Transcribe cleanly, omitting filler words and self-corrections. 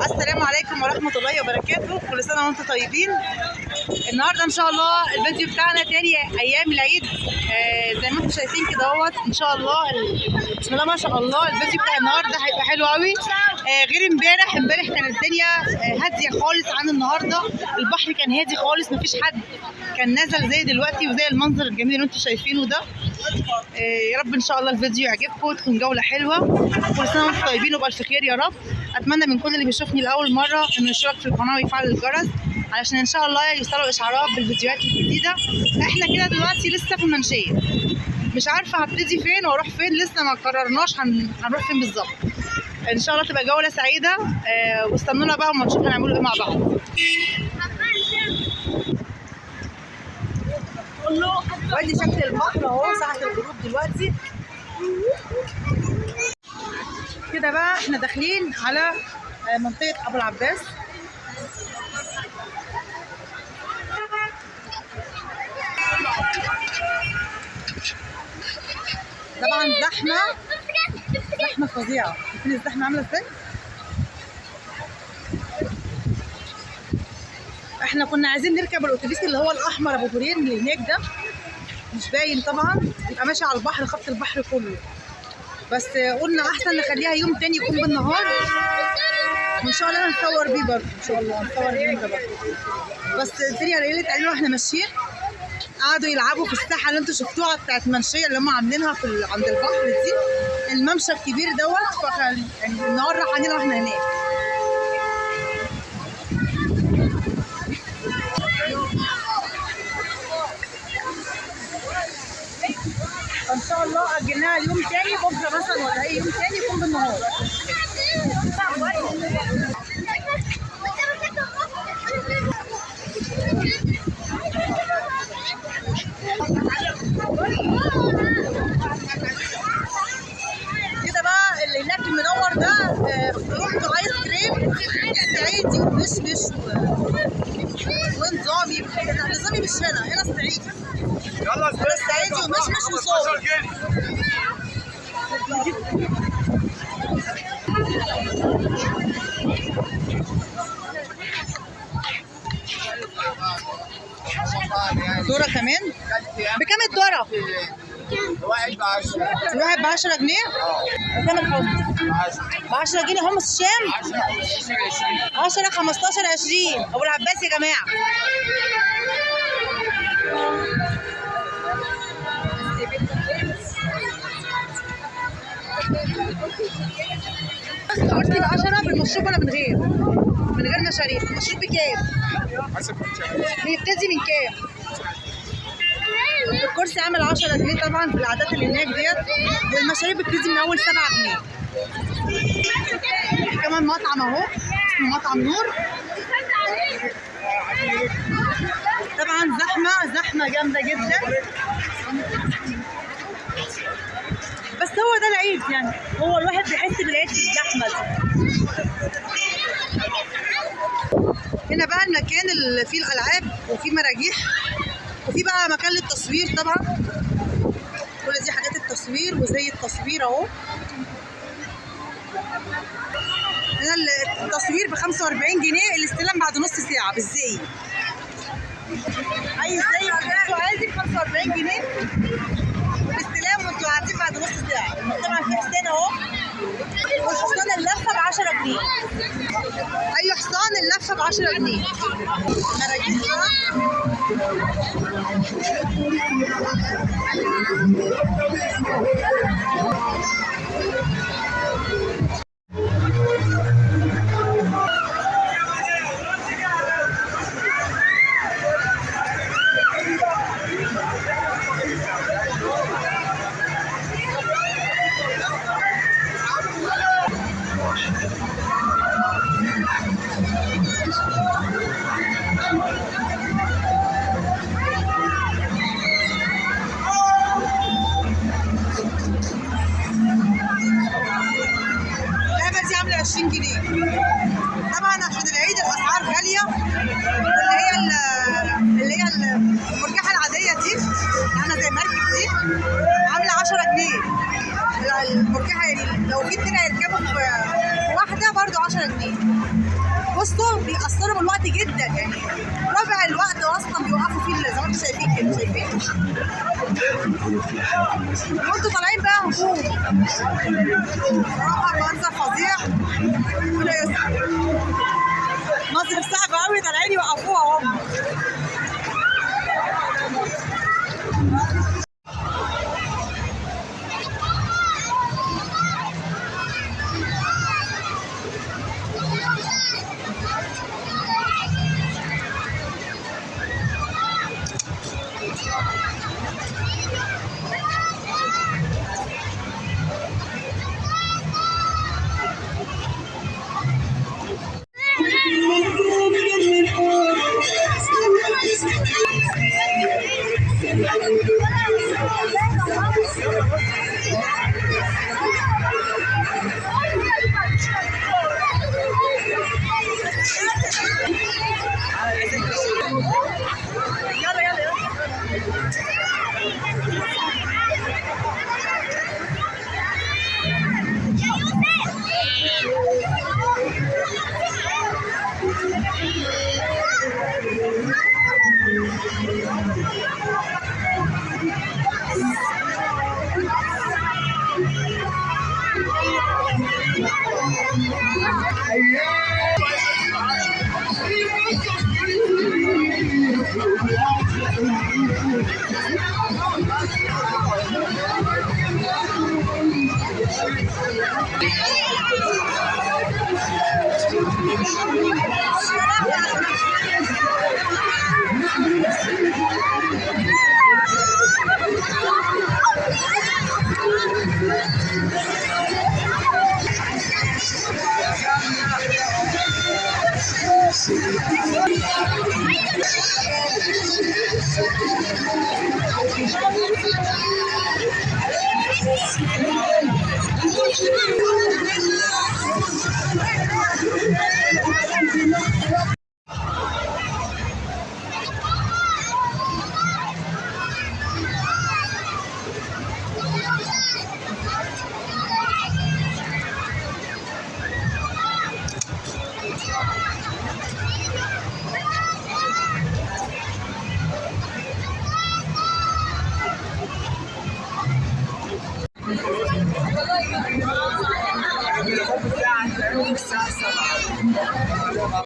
السلام عليكم ورحمة الله وبركاته، كل سنة وانتم طيبين. النهارده ان شاء الله الفيديو بتاعنا تاني ايام العيد. زي ما انتم شايفين كده اهوت ان شاء الله. بسم الله ما شاء الله. الفيديو بتاع النهارده هيبقى حلو قوي، غير امبارح. امبارح كانت الدنيا هاديه خالص عن النهارده. البحر كان هادي خالص، مفيش حد كان نزل زي دلوقتي وزي المنظر الجميل اللي انتم شايفينه ده. يا رب ان شاء الله الفيديو يعجبكم وتكون جوله حلوه. كل سنه وانتم طيبين وبالف خير يا رب. اتمنى من كل اللي بيشوفني لاول مره انه يشترك في القناه ويفعل الجرس علشان ان شاء الله يوصلوا اشعارات بالفيديوهات الجديده. احنا كده دلوقتي لسه في المنشيه، مش عارفه هبتدي فين واروح فين، لسه ما قررناش هنروح فين بالظبط. ان شاء الله تبقى جوله سعيده. واستنونا بقى وما نشوف هنعملوا ايه مع بعض. وادي شكل البحر اهو ساعه الغروب دلوقتي كده. بقى احنا داخلين على منطقه ابو العباس. طبعا زحمه فظيعه. شايفين الزحمه عامله ازاي؟ احنا كنا عايزين نركب الاتوبيس اللي هو الاحمر ابو دورين اللي هناك ده، مش باين طبعا، يبقى ماشي على البحر خط البحر كله. بس قلنا احسن نخليها يوم تاني يكون بالنهار، وان شاء الله هنصور بيه برضه. ان شاء الله هنصور اليوم ده برضه. بس الدنيا ليلت علينا واحنا ماشيين. قعدوا يلعبوا في الساحه اللي انتوا شفتوها بتاعت المنشيه اللي هم عاملينها عند البحر دي، الممشى الكبير دوت. فكان يعني النهار راح علينا واحنا هناك. ان شاء الله اجلناها اليوم تاني، بكره مثلا ولا اي يوم تاني يكون بالنهار. كده بقى اللي هناك المنور ده رحت ايس كريم الصعيدي ومشمش ونظامي. نظامي مش هنا الصعيدي. يلا الصعيدي ومشمش وصوبي. ذرة كمان بكام الذرة؟ واحد ب10. الواحد ب10 جنيه؟ كام الحمص؟ ب10 جنيه حمص الشام؟ 10 15 20 ابو العباس يا جماعة. قلتي ب10 بالمشروب ولا من غير؟ من غير مشاريب. المشروب بكام؟ بيبتدي من كام؟ الكرسي عامل 10 جنيه طبعا في العادات اللي هناك ديت، والمشاريب بتبتدي من اول 7 جنيه. كمان مطعم اهو اسمه مطعم نور. طبعا زحمه جامده جدا، بس هو ده العيد يعني. هو الواحد بيحس بالعيد في الزحمه دي. هنا بقى المكان اللي فيه الالعاب وفيه مراجيح وفي بقى مكان للتصوير. طبعا كل دي حاجات التصوير وزي التصوير اهو. هنا التصوير ب 45 جنيه، الاستلام بعد نص ساعه بالزي. اي زي بتاعته عادي ب 45 جنيه والاستلام وانتوا قاعدين بعد نص ساعه. طبعا في حسين اهو، والحصان اللفه ب 10 جنيه. اي حصان اللفه ب 10 جنيه. 20 جنيه. طبعا عشان العيد الاسعار غاليه، اللي هي المرجحه العاديه دي عامله زي المركب دي عامله 10 جنيه. المرجحه يعني لو في 2 هيركبوا في واحده برضو 10 جنيه. بصوا بيأثروا بالوقت جدا، يعني ربع الوقت اصلا بيوقفوا فيه زي ما انتم شايفين كده. شايفين؟ وانتوا طالعين بقى هجوم صراحه منظر فظيع. ربنا يستر، منظر صعب قوي، طالعين يوقفوها هم.